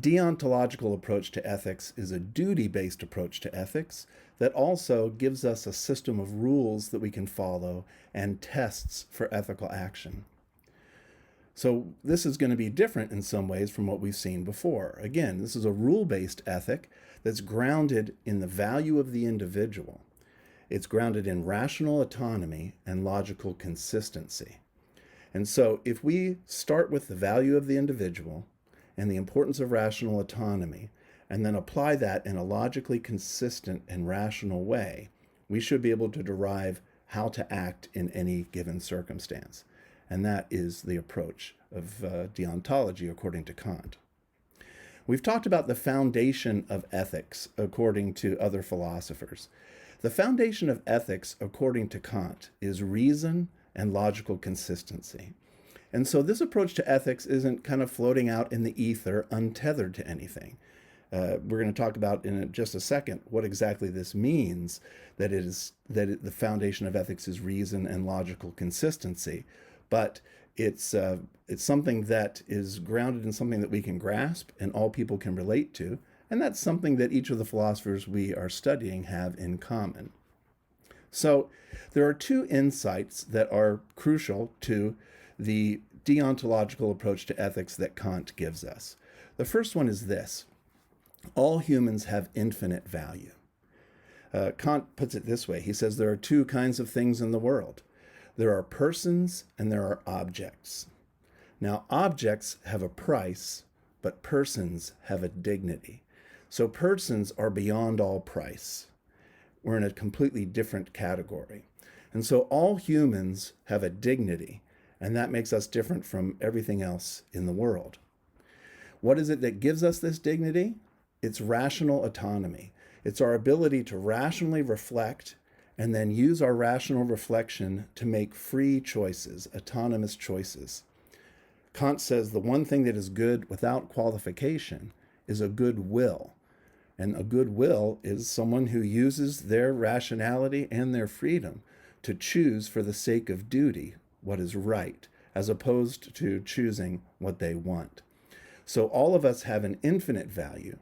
deontological approach to ethics is a duty-based approach to ethics that also gives us a system of rules that we can follow and tests for ethical action. So this is going to be different in some ways from what we've seen before. Again, this is a rule-based ethic that's grounded in the value of the individual. It's grounded in rational autonomy and logical consistency. And so if we start with the value of the individual and the importance of rational autonomy, and then apply that in a logically consistent and rational way, we should be able to derive how to act in any given circumstance. And that is the approach of deontology according to Kant. We've talked about the foundation of ethics according to other philosophers. The foundation of ethics according to Kant is reason and logical consistency. And so this approach to ethics isn't kind of floating out in the ether untethered to anything. We're going to talk about in just a second what exactly this means, that the foundation of ethics is reason and logical consistency. But it's something that is grounded in something that we can grasp and all people can relate to, and that's something that each of the philosophers we are studying have in common. So there are two insights that are crucial to the deontological approach to ethics that Kant gives us. The first one is this: all humans have infinite value. Kant puts it this way. He says there are two kinds of things in the world. There are persons and there are objects. Now, objects have a price, but persons have a dignity. So persons are beyond all price. We're in a completely different category. And so all humans have a dignity, and that makes us different from everything else in the world. What is it that gives us this dignity? It's rational autonomy. It's our ability to rationally reflect and then use our rational reflection to make free choices, autonomous choices. Kant says the one thing that is good without qualification is a good will. And a good will is someone who uses their rationality and their freedom to choose for the sake of duty what is right, as opposed to choosing what they want. So all of us have an infinite value,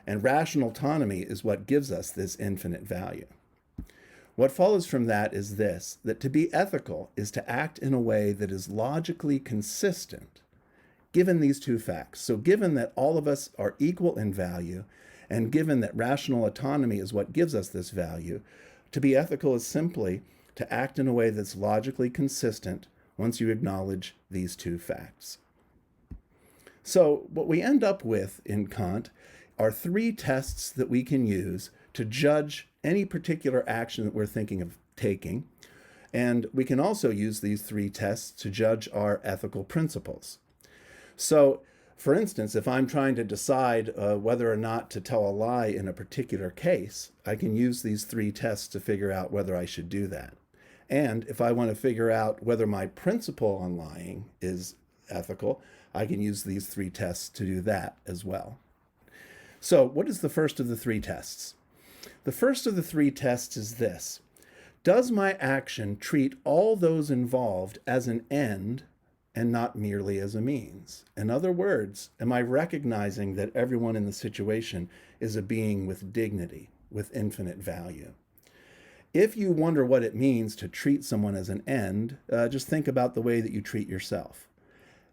and rational autonomy is what gives us this infinite value. What follows from that is this: that to be ethical is to act in a way that is logically consistent, given these two facts. So given that all of us are equal in value, and given that rational autonomy is what gives us this value, to be ethical is simply to act in a way that's logically consistent once you acknowledge these two facts. So what we end up with in Kant are three tests that we can use to judge any particular action that we're thinking of taking. And we can also use these three tests to judge our ethical principles. So, for instance, if I'm trying to decide whether or not to tell a lie in a particular case, I can use these three tests to figure out whether I should do that. And if I want to figure out whether my principle on lying is ethical, I can use these three tests to do that as well. So, what is the first of the three tests? The first of the three tests is this: does my action treat all those involved as an end and not merely as a means? In other words, am I recognizing that everyone in the situation is a being with dignity, with infinite value? If you wonder what it means to treat someone as an end, just think about the way that you treat yourself.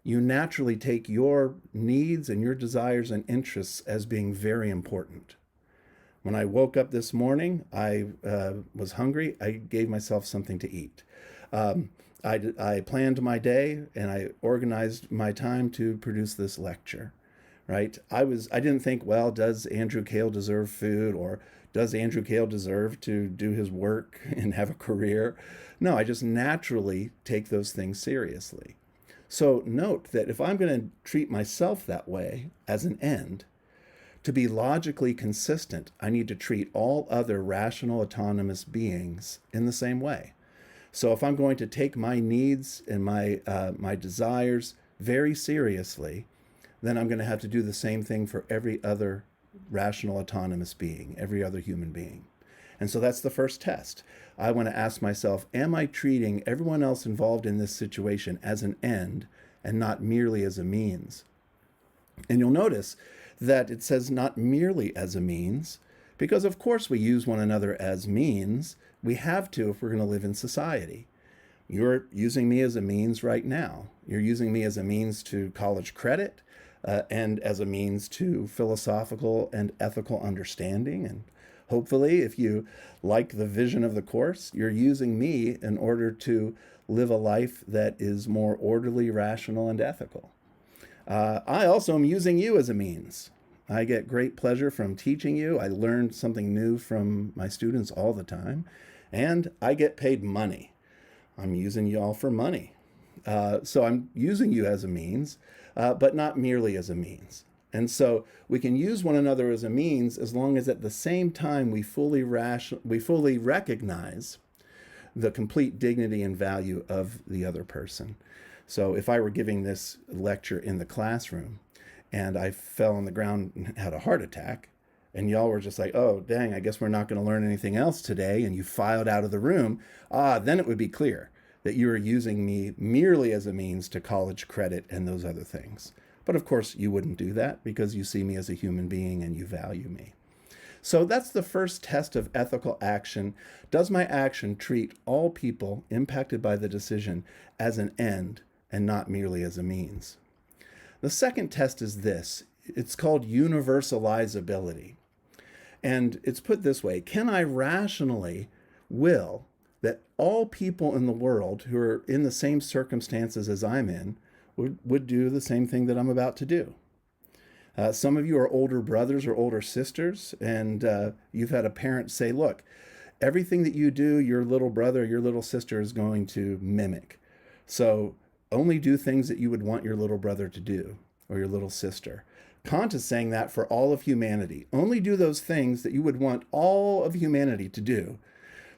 You naturally take your needs and your desires and interests as being very important. When I woke up this morning, I was hungry. I gave myself something to eat. I planned my day and I organized my time to produce this lecture, right? I didn't think, well, does Andrew Cale deserve food, or does Andrew Cale deserve to do his work and have a career? No, I just naturally take those things seriously. So note that if I'm going to treat myself that way as an end, to be logically consistent, I need to treat all other rational, autonomous beings in the same way. So if I'm going to take my needs and my desires very seriously, then I'm going to have to do the same thing for every other rational, autonomous being, every other human being. And so that's the first test. I want to ask myself, am I treating everyone else involved in this situation as an end and not merely as a means? And you'll notice that it says not merely as a means, because of course we use one another as means. We have to if we're going to live in society. You're using me as a means right now. You're using me as a means to college credit and as a means to philosophical and ethical understanding. And hopefully, if you like the vision of the course, you're using me in order to live a life that is more orderly, rational, and ethical. I also am using you as a means. I get great pleasure from teaching you. I learn something new from my students all the time. And I get paid money. I'm using you all for money. So I'm using you as a means, but not merely as a means. And so we can use one another as a means as long as at the same time we fully recognize the complete dignity and value of the other person. So if I were giving this lecture in the classroom and I fell on the ground and had a heart attack, and y'all were just like, oh, dang, I guess we're not going to learn anything else today, and you filed out of the room, then it would be clear that you are using me merely as a means to college credit and those other things. But of course, you wouldn't do that because you see me as a human being and you value me. So that's the first test of ethical action. Does my action treat all people impacted by the decision as an end and not merely as a means? The second test is this. It's called universalizability. And it's put this way: can I rationally will that all people in the world who are in the same circumstances as I'm in would do the same thing that I'm about to do? Some of you are older brothers or older sisters, and you've had a parent say, look, everything that you do, your little brother, your little sister is going to mimic. So only do things that you would want your little brother to do or your little sister. Kant is saying that for all of humanity. Only do those things that you would want all of humanity to do.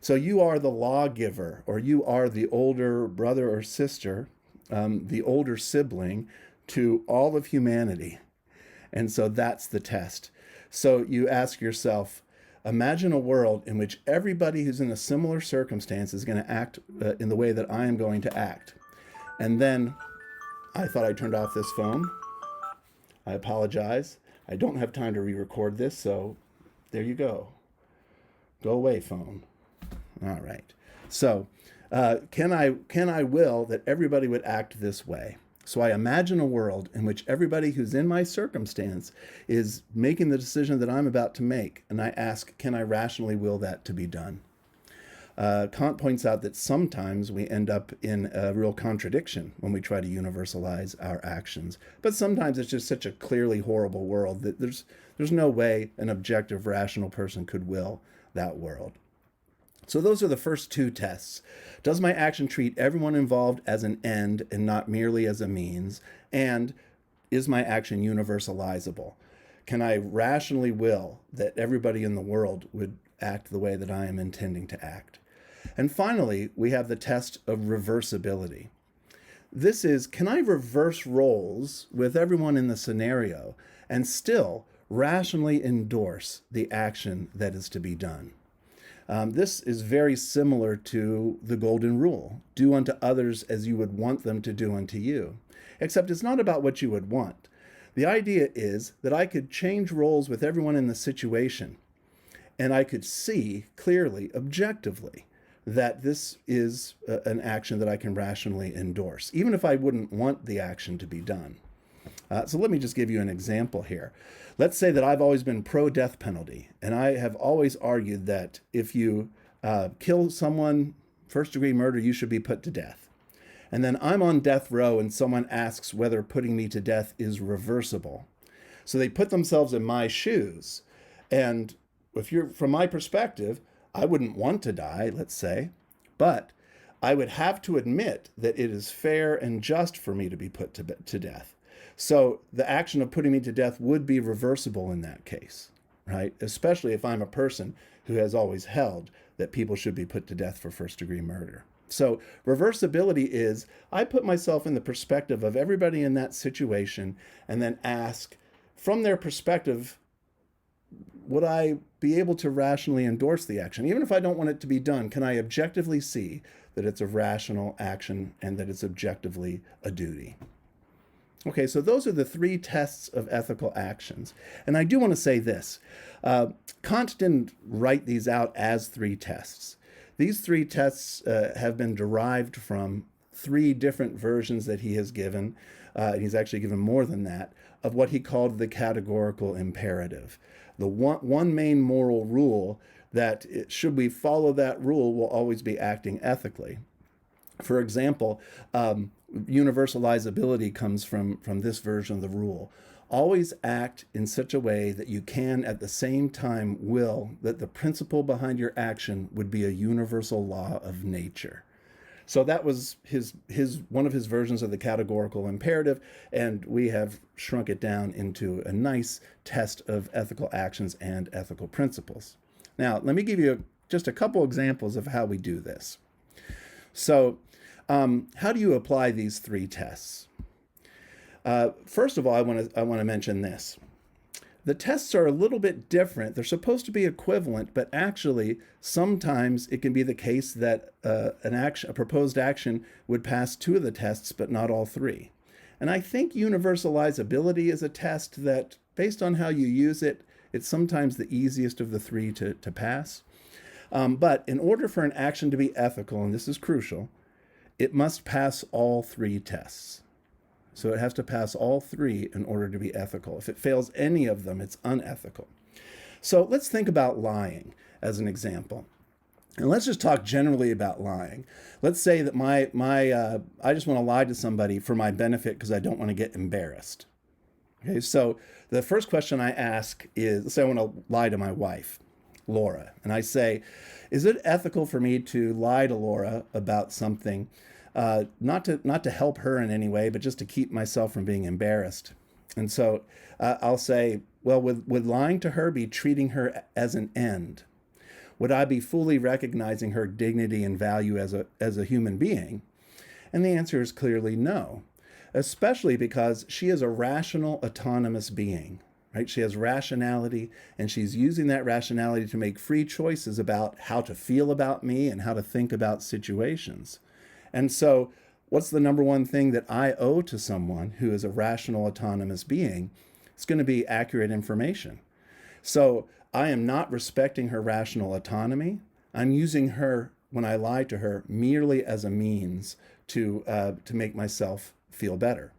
So you are the lawgiver, or you are the older brother or sister, the older sibling to all of humanity. And so that's the test. So you ask yourself, imagine a world in which everybody who's in a similar circumstance is going to act in the way that I am going to act. And then I thought I turned off this phone. I apologize. I don't have time to re-record this, so there you go. Go away, phone. All right. So can I will that everybody would act this way? So I imagine a world in which everybody who's in my circumstance is making the decision that I'm about to make. And I ask, can I rationally will that to be done? Kant points out that sometimes we end up in a real contradiction when we try to universalize our actions. But sometimes it's just such a clearly horrible world that there's no way an objective, rational person could will that world. So those are the first two tests. Does my action treat everyone involved as an end and not merely as a means? And is my action universalizable? Can I rationally will that everybody in the world would act the way that I am intending to act? And finally, we have the test of reversibility. This is, can I reverse roles with everyone in the scenario and still rationally endorse the action that is to be done? This is very similar to the golden rule. Do unto others as you would want them to do unto you. Except it's not about what you would want. The idea is that I could change roles with everyone in the situation, and I could see clearly, objectively, that this is an action that I can rationally endorse, even if I wouldn't want the action to be done. So let me just give you an example here. Let's say that I've always been pro-death penalty, and I have always argued that if you kill someone, first-degree murder, you should be put to death. And then I'm on death row, and someone asks whether putting me to death is reversible. So they put themselves in my shoes, and if you're, from my perspective, I wouldn't want to die, let's say, but I would have to admit that it is fair and just for me to be put to death. So the action of putting me to death would be reversible in that case, right? Especially if I'm a person who has always held that people should be put to death for first-degree murder. So reversibility is, I put myself in the perspective of everybody in that situation and then ask, from their perspective, would I be able to rationally endorse the action? Even if I don't want it to be done, can I objectively see that it's a rational action and that it's objectively a duty? Okay, so those are the three tests of ethical actions. And I do want to say this. Kant didn't write these out as three tests. These three tests have been derived from three different versions that he has given. He's actually given more than that, of what he called the categorical imperative. The one main moral rule that should we follow that rule, we'll always be acting ethically. For example, universalizability comes from this version of the rule. Always act in such a way that you can at the same time will that the principle behind your action would be a universal law of nature. So that was his one of his versions of the categorical imperative, and we have shrunk it down into a nice test of ethical actions and ethical principles. Now, let me give you just a couple examples of how we do this. So, how do you apply these three tests? First of all, I want to mention this. The tests are a little bit different. They're supposed to be equivalent, but actually, sometimes it can be the case that a proposed action would pass two of the tests, but not all three. And I think universalizability is a test that, based on how you use it, it's sometimes the easiest of the three to pass. But in order for an action to be ethical, and this is crucial, it must pass all three tests. So it has to pass all three in order to be ethical. If it fails any of them, it's unethical. So let's think about lying as an example. And let's just talk generally about lying. Let's say that I just want to lie to somebody for my benefit because I don't want to get embarrassed. Okay, so the first question I ask is, let's say I want to lie to my wife, Laura, and I say, is it ethical for me to lie to Laura about something? Not to help her in any way, but just to keep myself from being embarrassed. And so I'll say, well, would lying to her be treating her as an end? Would I be fully recognizing her dignity and value as a human being? And the answer is clearly no, especially because she is a rational, autonomous being. Right? She has rationality, and she's using that rationality to make free choices about how to feel about me and how to think about situations. And so what's the number one thing that I owe to someone who is a rational, autonomous being? It's going to be accurate information. So I am not respecting her rational autonomy. I'm using her, when I lie to her, merely as a means to make myself feel better.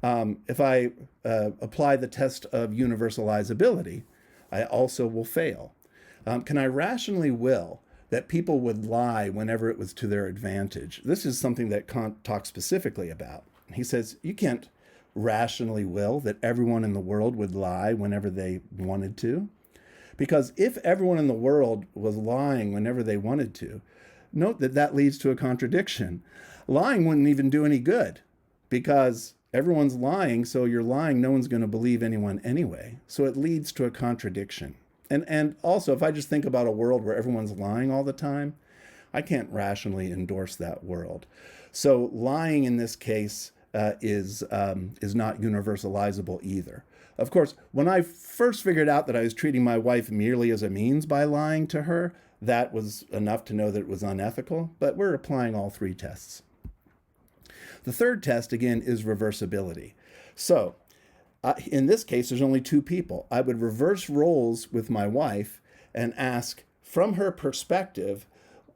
If I apply the test of universalizability, I also will fail. Can I rationally will that people would lie whenever it was to their advantage? This is something that Kant talks specifically about. He says you can't rationally will that everyone in the world would lie whenever they wanted to. Because if everyone in the world was lying whenever they wanted to, note that that leads to a contradiction. Lying wouldn't even do any good because everyone's lying, so you're lying, no one's going to believe anyone anyway. So it leads to a contradiction. And also, if I just think about a world where everyone's lying all the time, I can't rationally endorse that world. So lying in this case is not universalizable either. Of course, when I first figured out that I was treating my wife merely as a means by lying to her, that was enough to know that it was unethical, but we're applying all three tests. The third test, again, is reversibility. So in this case, there's only two people. I would reverse roles with my wife and ask, from her perspective,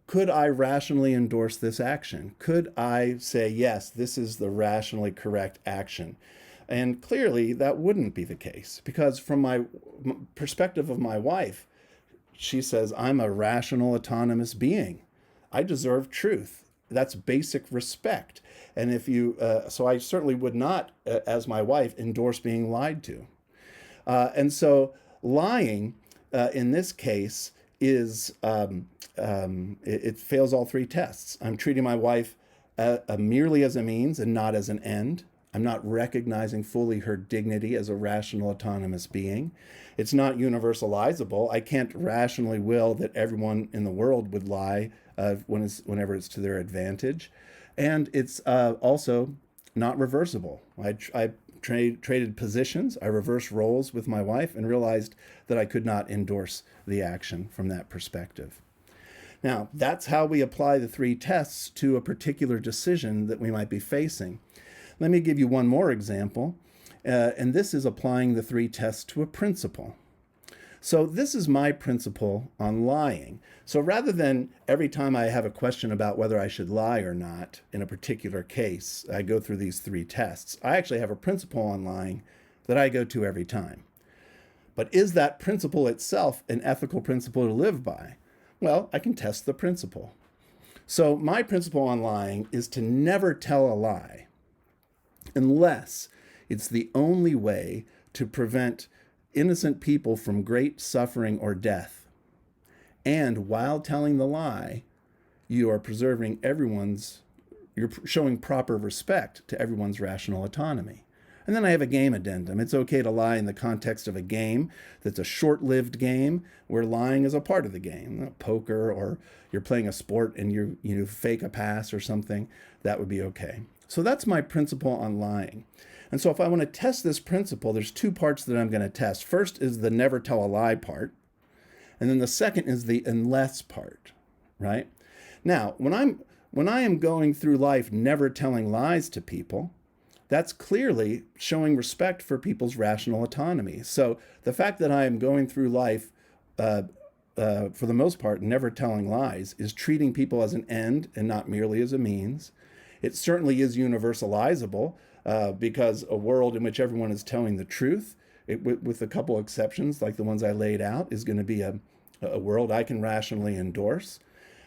could I rationally endorse this action? Could I say, yes, this is the rationally correct action? And clearly, that wouldn't be the case, because from my perspective of my wife, she says, I'm a rational, autonomous being. I deserve truth. That's basic respect. And if you, so I certainly would not, as my wife, endorse being lied to. And so lying in this case is, it fails all three tests. I'm treating my wife merely as a means and not as an end. I'm not recognizing fully her dignity as a rational, autonomous being. It's not universalizable. I can't rationally will that everyone in the world would lie whenever it's to their advantage. And it's also not reversible. I traded positions. I reversed roles with my wife and realized that I could not endorse the action from that perspective. Now, that's how we apply the three tests to a particular decision that we might be facing. Let me give you one more example, and this is applying the three tests to a principle. So this is my principle on lying. So rather than every time I have a question about whether I should lie or not in a particular case, I go through these three tests, I actually have a principle on lying that I go to every time. But is that principle itself an ethical principle to live by? Well, I can test the principle. So my principle on lying is to never tell a lie unless it's the only way to prevent innocent people from great suffering or death. And while telling the lie, you are preserving you're showing proper respect to everyone's rational autonomy. And then I have a game addendum. It's okay to lie in the context of a game that's a short-lived game where lying is a part of the game. Poker, or you're playing a sport and you fake a pass or something, that would be okay. So that's my principle on lying. And so if I want to test this principle, there's two parts that I'm going to test. First is the never tell a lie part. And then the second is the unless part, right? Now, when I am going through life never telling lies to people, that's clearly showing respect for people's rational autonomy. So the fact that I am going through life, for the most part, never telling lies is treating people as an end and not merely as a means. It certainly is universalizable, because a world in which everyone is telling the truth, with a couple exceptions like the ones I laid out, is going to be a world I can rationally endorse.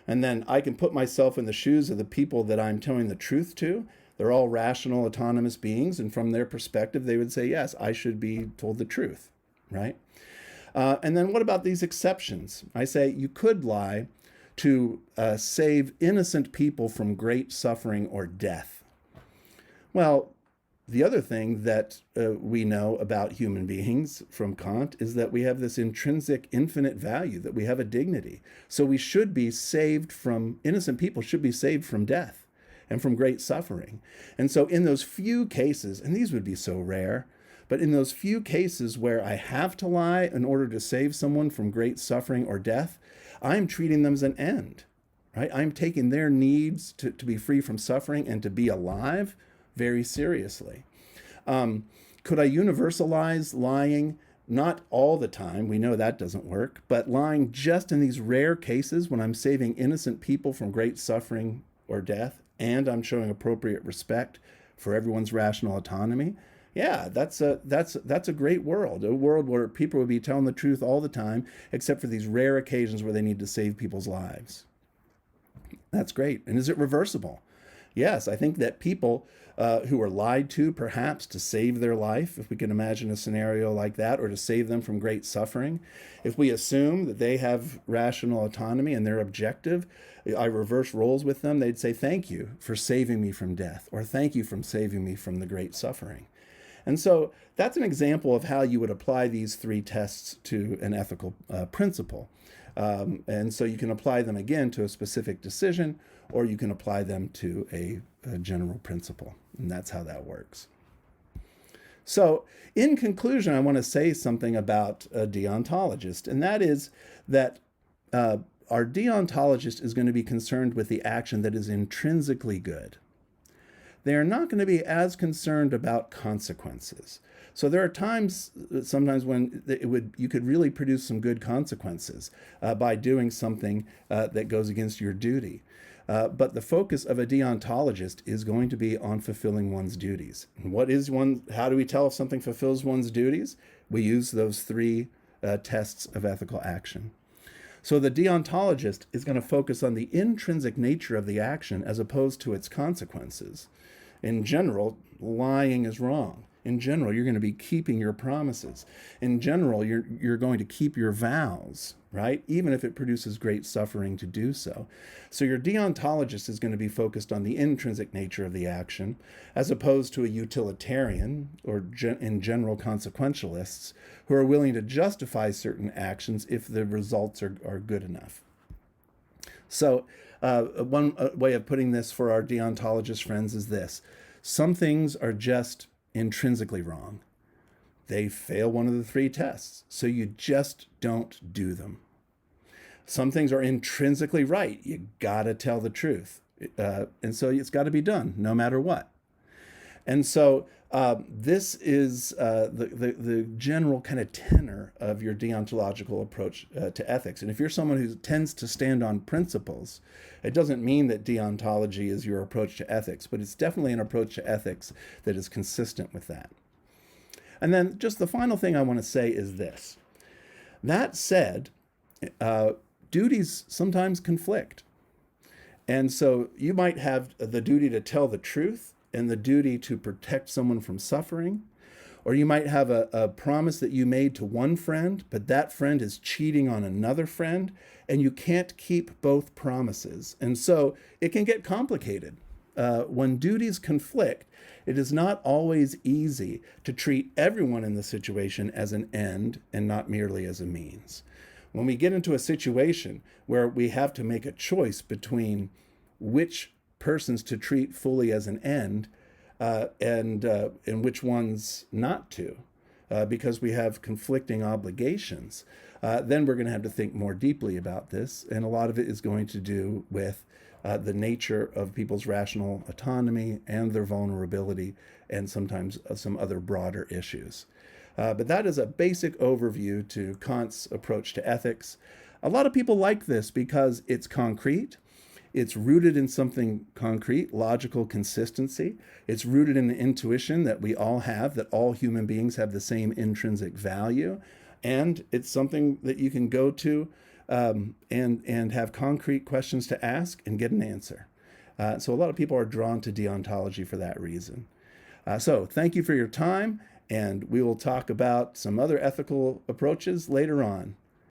And then I can put myself in the shoes of the people that I'm telling the truth to. They're all rational, autonomous beings, and from their perspective, they would say, yes, I should be told the truth, right? And then what about these exceptions? I say you could lie to save innocent people from great suffering or death. Well, the other thing that we know about human beings from Kant is that we have this intrinsic infinite value, that we have a dignity. So we should be saved from, innocent people should be saved from death and from great suffering. And so in those few cases, and these would be so rare, but in those few cases where I have to lie in order to save someone from great suffering or death, I'm treating them as an end, right? I'm taking their needs to be free from suffering and to be alive very seriously. Could I universalize lying? Not all the time. We know that doesn't work. But lying just in these rare cases when I'm saving innocent people from great suffering or death, and I'm showing appropriate respect for everyone's rational autonomy, yeah, that's a great world. A world where people would be telling the truth all the time, except for these rare occasions where they need to save people's lives. That's great. And is it reversible? Yes, I think that people who are lied to, perhaps to save their life, if we can imagine a scenario like that, or to save them from great suffering, if we assume that they have rational autonomy and they're objective, I reverse roles with them, they'd say, thank you for saving me from death, or thank you for saving me from the great suffering. And so that's an example of how you would apply these three tests to an ethical principle. And so you can apply them again to a specific decision, or you can apply them to a general principle. And that's how that works. So in conclusion, I want to say something about a deontologist, and that is that our deontologist is going to be concerned with the action that is intrinsically good. They are not going to be as concerned about consequences. So there are times, sometimes when you could really produce some good consequences by doing something that goes against your duty. But the focus of a deontologist is going to be on fulfilling one's duties. And how do we tell if something fulfills one's duties? We use those three tests of ethical action. So the deontologist is going to focus on the intrinsic nature of the action as opposed to its consequences. In general, lying is wrong. In general, you're going to be keeping your promises. In general, you're going to keep your vows, right? Even if it produces great suffering to do so. So your deontologist is going to be focused on the intrinsic nature of the action, as opposed to a utilitarian or in general consequentialists who are willing to justify certain actions if the results are good enough. So one way of putting this for our deontologist friends is this. Some things are just intrinsically wrong. They fail one of the three tests, so you just don't do them. Some things are intrinsically right. You gotta tell the truth. And so it's got to be done no matter what. And so this is the general kind of tenor of your deontological approach to ethics. And if you're someone who tends to stand on principles, it doesn't mean that deontology is your approach to ethics, but it's definitely an approach to ethics that is consistent with that. And then just the final thing I want to say is this. That said, duties sometimes conflict. And so you might have the duty to tell the truth and the duty to protect someone from suffering. Or you might have a promise that you made to one friend, but that friend is cheating on another friend, and you can't keep both promises. And so it can get complicated. When duties conflict, it is not always easy to treat everyone in the situation as an end and not merely as a means. When we get into a situation where we have to make a choice between which persons to treat fully as an end and which ones not to, because we have conflicting obligations, then we're going to have to think more deeply about this. And a lot of it is going to do with the nature of people's rational autonomy and their vulnerability, and sometimes some other broader issues. But that is a basic overview to Kant's approach to ethics. A lot of people like this because it's concrete. It's rooted in something concrete, logical consistency. It's rooted in the intuition that we all have, that all human beings have the same intrinsic value. And it's something that you can go to and have concrete questions to ask and get an answer. So a lot of people are drawn to deontology for that reason. So thank you for your time, and we will talk about some other ethical approaches later on.